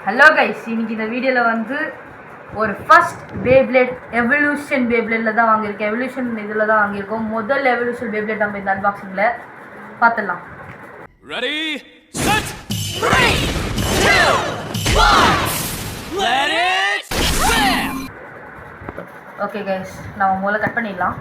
Hello guys, இன்னைக்கு இந்த வீடியோவில் வந்து ஒரு ஃபர்ஸ்ட் பேப்ளேட் எவல்யூஷன் பேப்ளேட்டில் தான் வாங்கியிருக்கேன். எவல்யூஷன் இதில் தான் வாங்கியிருக்கோம். முதல் எவல்யூஷன் பேப்ளேட் நம்ம இந்த அன்பாக்சிங்கில் பார்த்துடலாம். Ready, set, 3, 2, 1, let it rip! Okay guys, நம்ம முதல்ல கட் பண்ணிடலாம்.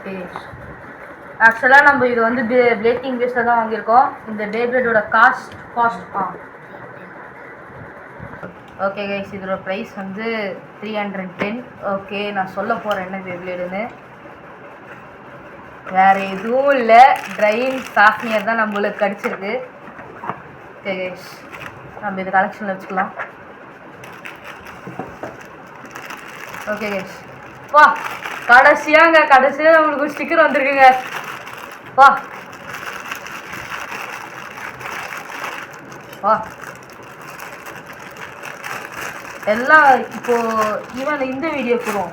ஓகே, ஆக்சுவலாக நம்ம இது வந்து பிளேட்டிங் வேஸ்ட்டில் தான் வாங்கியிருக்கோம். இந்த பேப்ளேட்டோட காஸ்ட் ஓகே கைஸ், இதோட ப்ரைஸ் வந்து 310. ஓகே, நான் சொல்ல போகிறேன் என்ன பேப்ளேடுன்னு. வேறு எதுவும் இல்லை, ட்ரைன் சாஃப்ட்வேர் தான் நம்மளுக்கு கிடச்சிருக்கு. ஓகே கைஸ், நம்ம இது கலெக்ஷனில் வச்சுக்கலாம். ஓகே கைஸ், வா கடைசியாக நம்மளுக்கு ஒரு ஸ்டிக்கர் வந்துருக்குங்க. வா வா எல்லாம் இப்போது ஈவன் இந்த வீடியோ போடுவோம்,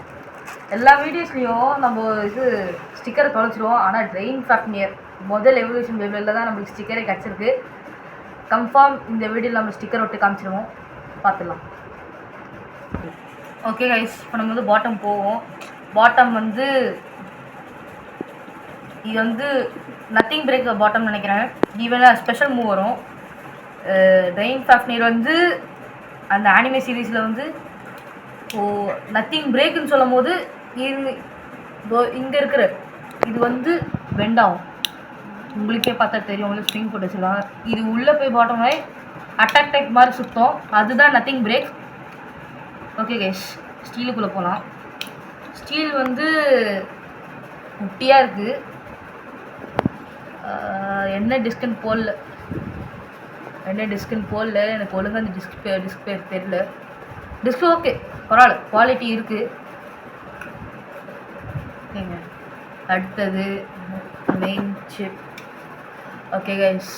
எல்லா வீடியோஸ்லேயும் நம்ம இது ஸ்டிக்கரை தொலைச்சிடுவோம். ஆனால் ட்ரெயின் சாஃப்ட்வேர் முதல் எவல்யூஷன் பேப்ளேட்டில் தான் நம்மளுக்கு ஸ்டிக்கரே கிடச்சிருக்கு. கன்ஃபார்ம் இந்த வீடியோவில் நம்ம ஸ்டிக்கர் ஒட்டி காமிச்சிடுவோம், பார்த்துடலாம். ஓகே கைஸ், இப்போ நம்ம வந்து பாட்டம் போவோம். பாட்டம் வந்து இது வந்து நத்திங் பிரேக் பாட்டம் நினைக்கிறேன். ஈவனாக ஸ்பெஷல் மூவ் வரும். ட்ரெயின் சாஃப்ட்வேர் வந்து அந்த ஆனிமே சீரீஸில் வந்து நத்திங் பிரேக்குன்னு சொல்லும் போது இங்கே இருக்கிற இது வந்து பெண்ட் ஆகும். உங்களுக்கே பார்த்தா தெரியும், உங்களுக்கு ஸ்ப்ரிங் போட்டு வச்சுருவாங்க. இது உள்ளே போய் பாட்டம் ஆகி அட்டாக் டைப் மாதிரி சுத்தம், அதுதான் நத்திங் பிரேக். ஓகே கைஸ், ஸ்டீலுக்குள்ளே போகலாம். ஸ்டீல் வந்து குட்டியாக இருக்குது. என்ன டிஸ்கன் போடல எனக்கு ஒழுங்காக அந்த டிஸ்க் பேர் தெரியல. டிஸ்க் ஓகே, பரவாயில்ல, குவாலிட்டி இருக்குது. ஓகேங்க, அடுத்தது main chip. Okay guys,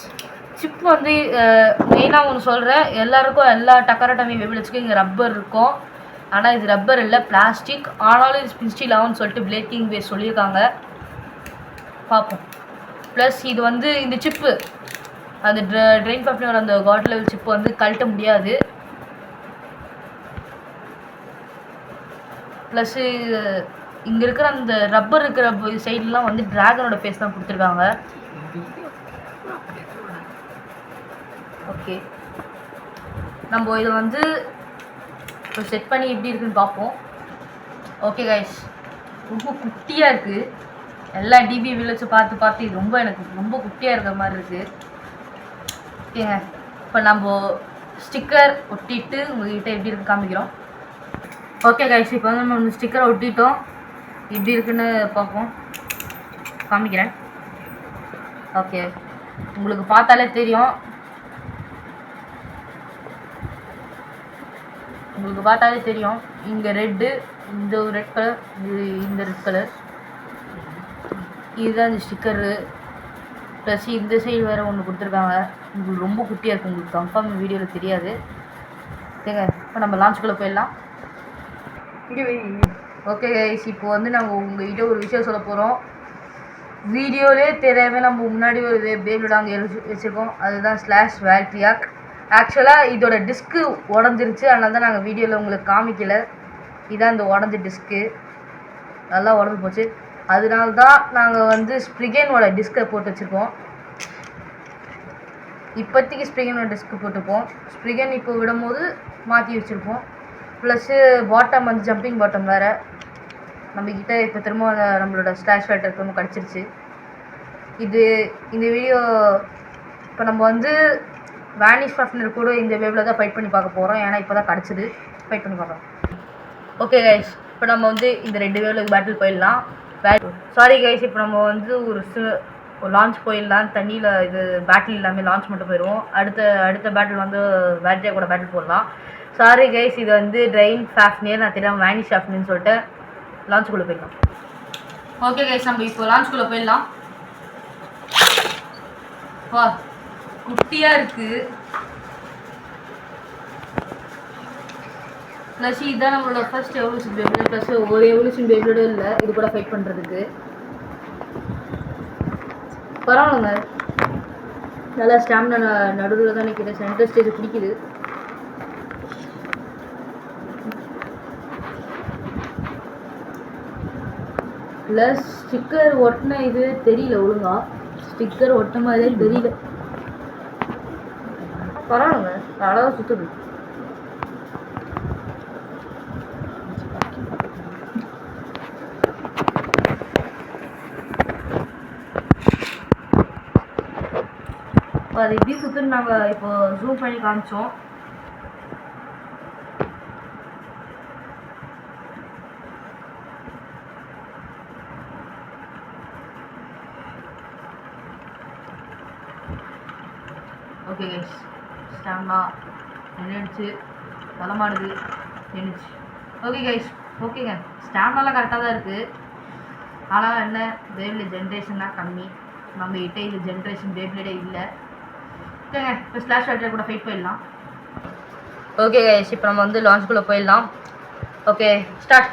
chip வந்து மெயினாக ஒன்று சொல்கிறேன், எல்லாருக்கும் எல்லா டக்கரட்டமி வெபிள்ஸ்க்கும் இங்கே ரப்பர் இருக்கும். ஆனால் இது ரப்பர் இல்லை, பிளாஸ்டிக். ஆனாலும் இது ஸ்பின் ஸ்டீல் ஆகும்னு சொல்லிட்டு பிளேட்டிங் பேஸ் சொல்லியிருக்காங்க, பார்ப்போம். ப்ளஸ் இது வந்து இந்த சிப்பு அந்த ட்ரெயின் சாஃப்ட்வேர் அந்த காட் லெவல் சிப்பு வந்து கழட்ட முடியாது. ப்ளஸ்ஸு இங்கே இருக்கிற அந்த ரப்பர் இருக்கிற சைட்லாம் வந்து ட்ராகனோட ஃபேஸ் தான் கொடுத்துருக்காங்க. ஓகே, நம்ம இதை வந்து இப்போ செட் பண்ணி எப்படி இருக்குன்னு பார்ப்போம். ஓகே கைஸ், ரொம்ப குட்டியாக இருக்குது. எல்லா டிபி வில்லேஜை பார்த்து இது எனக்கு ரொம்ப குட்டியாக இருக்கிற மாதிரி இருக்குது. ஓகேங்க, இப்போ நம்ம ஸ்டிக்கர் ஒட்டிட்டு உங்கள்கிட்ட எப்படி இருக்குன்னு காமிக்கிறோம். ஓகே கைஸ், இப்போ வந்து நம்ம ஸ்டிக்கரை ஒட்டிட்டோம், எப்படி இருக்குன்னு பார்ப்போம், காமிக்கிறேன். ஓகே, உங்களுக்கு பார்த்தாலே தெரியும், இங்கே ரெட்டு, இந்த ரெட் கலர், இந்த ரெட் கலர், இதுதான் இந்த ஸ்டிக்கரு. ப்ளஸ் இந்த சைடு வேறு ஒன்று கொடுத்துருக்காங்க. உங்களுக்கு ரொம்ப குட்டியாக இருக்குது, உங்களுக்கு கன்ஃபார்ம் வீடியோவில் தெரியாது. ஓகேங்க, இப்போ நம்ம லான்ச்சுக்குள்ளே போயிடலாம். ஓகே கைஸ், இப்போ வந்து நம்ம உங்கள்கிட்ட ஒரு விஷயம் சொல்ல போகிறோம். வீடியோவிலே தெரியாமல் நம்ம முன்னாடி ஒரு பேப்ளேட் அங்கே வச்சுருக்கோம், அதுதான் ஸ்லாஷ் வேல்ட்ரியாக். ஆக்சுவலாக இதோட டிஸ்க்கு உடஞ்சிருச்சு, அதனால தான் நாங்கள் வீடியோவில் உங்களுக்கு காமிக்கலை. இதுதான் இந்த உடஞ்ச டிஸ்க்கு, நல்லா உடஞ்சி போச்சு. அதனால தான் நாங்கள் வந்து ஸ்ப்ரிகனோட டிஸ்கை போட்டு வச்சுருக்கோம். இப்போதைக்கு ஸ்ப்ரிகனோட டிஸ்க்கு போட்டுப்போம். ஸ்ப்ரிகன் இப்போ விடும்போது மாற்றி வச்சுருப்போம். ப்ளஸ்ஸு பாட்டம் வந்து ஜம்பிங் பாட்டம் வேறு நம்மக்கிட்ட இப்போ திரும்ப நம்மளோட ஸ்லாஷ் வேல்டர் திரும்ப கிடச்சிருச்சு. இந்த வீடியோ இப்போ நம்ம வந்து வேனிஷ் சாஃப்ட்வேர் கூட இந்த வேவில் தான் ஃபைட் பண்ணி பார்க்க போகிறோம், ஏன்னா இப்போ தான் கிடச்சிது, ஃபைட் பண்ணி பார்க்கலாம். ஓகே கைஸ், இப்போ நம்ம வந்து இந்த 2 வேவில் பேட்டில் போயிடலாம். சாரி கைஸ், இப்போ நம்ம வந்து ஒரு லான்ச் போயிடலாம். தண்ணியில் இது பேட்டில் இல்லாமல் லான்ச் மட்டும் போயிடுவோம். அடுத்த பேட்டில் வந்து வேட்ரியா கூட பேட்டில் போடலாம். சாரி கைஸ், இது வந்து ட்ரெயின் சாஃப்ட்வேர், நான் தெரியாமல் வேனிஷ் சாஃப்ட்வேர்னு சொல்லிட்டு லான்ச்சுக்குள்ளே போயிடலாம். ஓகே கைஸ், நம்ம இப்போ லான்ச்சுக்குள்ளே போயிடலாம். வா, குட்டியாக இருக்குது. ப்ளஸ் இதுதான் நம்மளோட ஃபர்ஸ்ட் எவல்யூஷன் பேப்ளேட். ப்ளஸ் ஒரு எவல்யூஷன் பேப்ளேடும் இல்லை இது கூட ஃபைட் பண்ணுறதுக்கு. பரவாயில்லைங்க, நல்லா ஸ்டாமினா நடுவில் தான் நிற்கிது. சென்டர் ஸ்டேஜ் பிடிக்குது. ப்ளஸ் ஸ்டிக்கர் ஒட்டின இது தெரியல ஒழுங்கா. ஸ்டிக்கர் ஒட்டின மாதிரியே தெரியல. பரவாயில்லைங்க, அழகாக சுற்றுது. அது எப்படி சுற்றுன்னு நாங்கள் இப்போ ஜூம் பண்ணி காமிச்சோம். ஓகே கைஸ், ஸ்டாண்டா நின்றுச்சு, தலைமாடுது நின்றுச்சு. ஓகே கைஸ், ஓகேங்க, ஸ்டாண்டெல்லாம் கரெக்டாக தான் இருக்குது. ஆனால் என்ன, பேப்ளேட் ஜென்ரேஷன் தான் கம்மி. நம்ம கிட்ட இது ஜென்ரேஷன் பேப்ளேடே இல்லை. ஓகேங்க, இப்போ ஸ்லாஷ் ஃபைட்டர் கூட ஃபைட் போயிடலாம். ஓகே கைஸ், இப்போ நம்ம வந்து லான்ச்சுக்குள்ளே போயிடலாம். Okay start.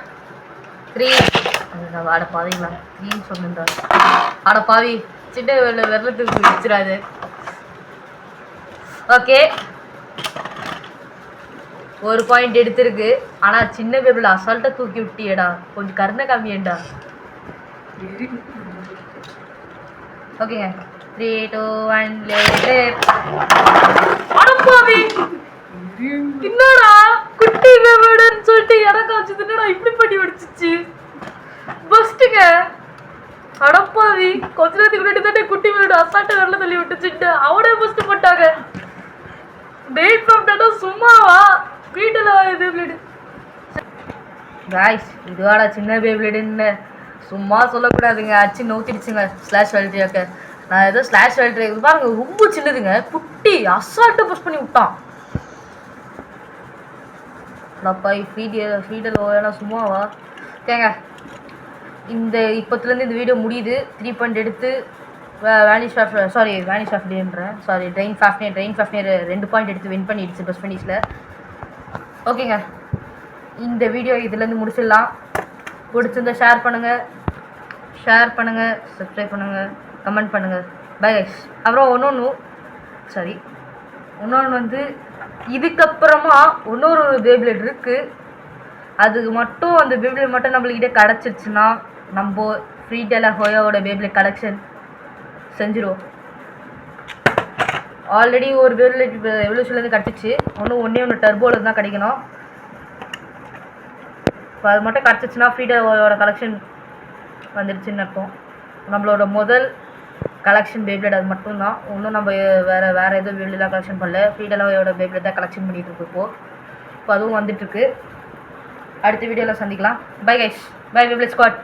3 ஆட பாவீங்களா 3 சொன்னா ஆட பாவி சின்ன வெள்ளத்துக்கு வச்சிடாது. ஓகே, ஒரு பாயிண்ட் எடுத்திருக்கு. ஆனால் சின்ன பேபிள் அசால்ட்டாக தூக்கி விட்டியடா, கொஞ்சம் கருணை காமியேண்டா. ஓகேங்க, 3 2 1 அடப்பாவி, என்னடா குட்டி பேபிள்னு சொல்லிட்டு எனக்கு வச்சுதுன்னா இப்படி பண்ணி வடிச்சிச்சு. பஸ்ட்டுங்க, அடப்பாவி, கொஞ்ச நேரத்துக்கு முன்னாடி தானே குட்டி பேபிள் அசால்ட்டாக வெள்ள தள்ளி விட்டுச்சுட்டு அவனே பஸ்ட்டு போட்டாங்க. டேட் ஃப்ரம் சும்மாவா வீட்டில் பேப்ளேடு காய்ஸ், இதுவாடா சின்ன பேப்ளேடுன்னு சும்மா சொல்லக்கூடாதுங்க. அச்சு நோத்திடுச்சுங்க ஸ்லாஷ் வேல்ட்ரியாக்க. நான் ஏதோ ஸ்லாஷ் வேல்ட்ரி பாருங்க, ரொம்ப சின்னதுங்க, குட்டி அசால்ட்டாக புஷ் பண்ணி விட்டான். பாய் ஃபீடல் ஓனா சும்மாவா. கேங்க, இந்த இப்போத்துலேருந்து இந்த வீடியோ முடியுது. 3 பாயிண்ட் எடுத்து வேனிஷ் ஆஃப்டின்றேன் சாரி ட்ரெயின் ஃபாஃப்னியர் 2 பாயிண்ட் எடுத்து வின் பண்ணிடுச்சு பஸ் ஃபனிஸில். ஓகேங்க, இந்த வீடியோ இதுலேருந்து முடிச்சிடலாம். பிடிச்சிருந்தா ஷேர் பண்ணுங்கள், சப்ஸ்கிரைப் பண்ணுங்கள், கமெண்ட் பண்ணுங்கள். Bye guys. அப்புறம் இன்னொன்று வந்து இதுக்கப்புறமா இன்னொரு பேப்ளேட் இருக்குது. அதுக்கு மட்டும் அந்த பேப்ளேட் மட்டும் நம்மளுக்கிட்ட கிடச்சிருச்சுன்னா நம்ம ஃப்ரீடெல்லாம் ஹோயோவோட பேப்ளேட் கலெக்ஷன் செஞ்சிடும். ஆல்ரெடி ஒரு பேப்ளேட் எவல்யூஷன்லேருந்து கிடச்சிச்சு. ஒன்று டர்போவில் தான் கிடைக்கணும். இப்போ அது மட்டும் கிடச்சிச்சுன்னா ஃப்ரீடெல்லோட கலெக்ஷன் வந்துடுச்சுன்னு அர்த்தம். நம்மளோட முதல் கலெக்ஷன் பேப்ளேட் அது மட்டும்தான். இன்னும் நம்ம வேறு எதுவும் பேப்ளேட்லாம் கலெக்ஷன் பண்ணல. ஃப்ரீடெல்லோட பேப்ளேட் தான் கலெக்ஷன் பண்ணிகிட்டு இருக்கு இப்போ அதுவும் வந்துட்டுருக்கு. அடுத்த வீடியோவில் சந்திக்கலாம். பை கைஸ், பை பேப்ளேட் ஸ்குவாட்.